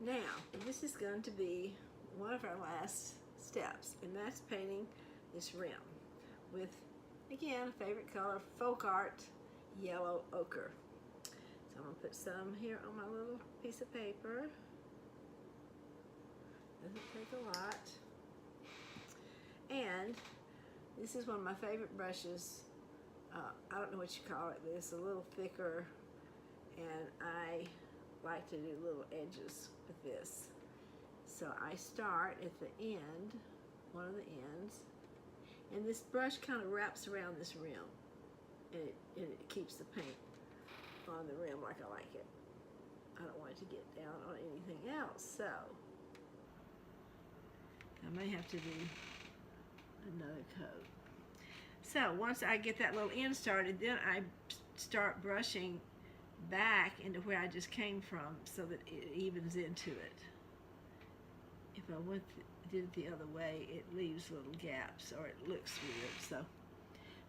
Now, this is going to be one of our last steps, and that's painting this rim with, again, a favorite color, folk art, yellow ochre. So I'm going to put some here on my little piece of paper. Doesn't take a lot. And this is one of my favorite brushes. I don't know what you call it, but it's a little thicker, and I like to do little edges with this. So I start at the end, one of the ends, and this brush kind of wraps around this rim, and it keeps the paint on the rim like I like it. I don't want it to get down on anything else, so I may have to do another coat. So once I get that little end started, then I start brushing back into where I just came from so that it evens into it. If I did it the other way, it leaves little gaps or it looks weird. So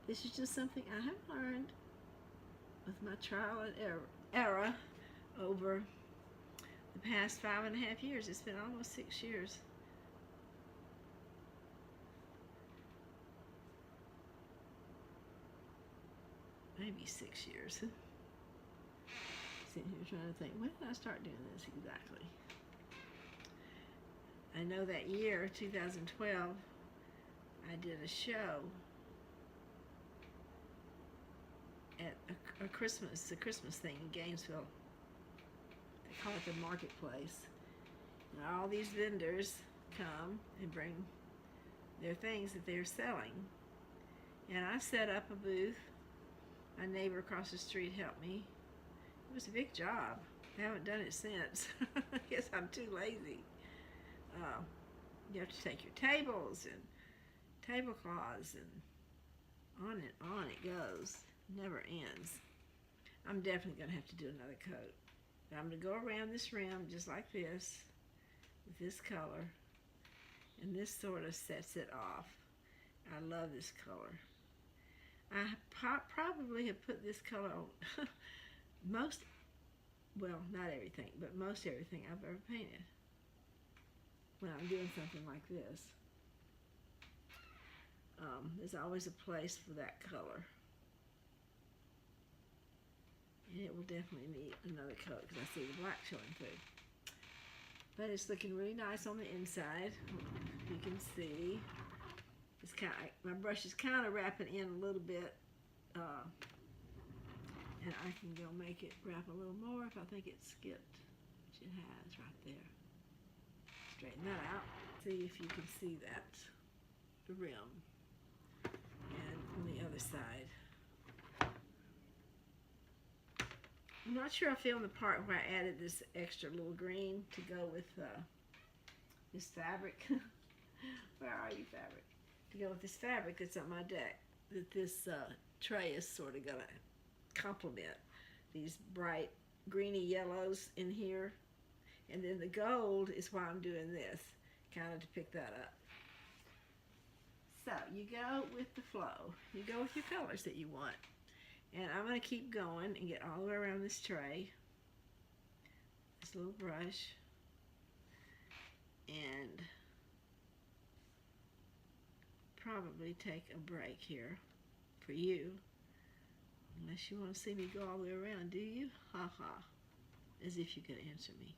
this is just something I have learned with my trial and error over the past 5.5 years. It's been almost 6 years. Maybe 6 years. Sitting here trying to think, when did I start doing this exactly? I know that year, 2012, I did a show at a Christmas thing in Gainesville. They call it the marketplace. And all these vendors come and bring their things that they're selling. And I set up a booth. My neighbor across the street helped me. It was a big job. I haven't done it since. I guess I'm too lazy. You have to take your tables and tablecloths, and on it goes. Never ends. I'm definitely going to have to do another coat. But I'm going to go around this rim just like this with this color, and this sort of sets it off. I love this color. I probably have put this color on well, not everything, but most everything I've ever painted when I'm doing something like this. There's always a place for that color. And it will definitely need another coat because I see the black showing through. But it's looking really nice on the inside. You can see it's my brush is kind of wrapping in a little bit, and I can go make it wrap a little more if I think it skipped, which it has right there. Straighten that out. See if you can see that, the rim, and on the other side. I'm not sure I filmed the part where I added this extra little green to go with this fabric. Where are you, fabric? To go with this fabric that's on my deck, that this tray is sort of going to complement. These bright greeny yellows in here, and then the gold is why I'm doing this, kind of to pick that up. So you go with the flow. You go with your colors that you want. And I'm going to keep going and get all the way around this tray, this little brush, and probably take a break here for you, unless you want to see me go all the way around. Do you? Ha ha, as if you could answer me.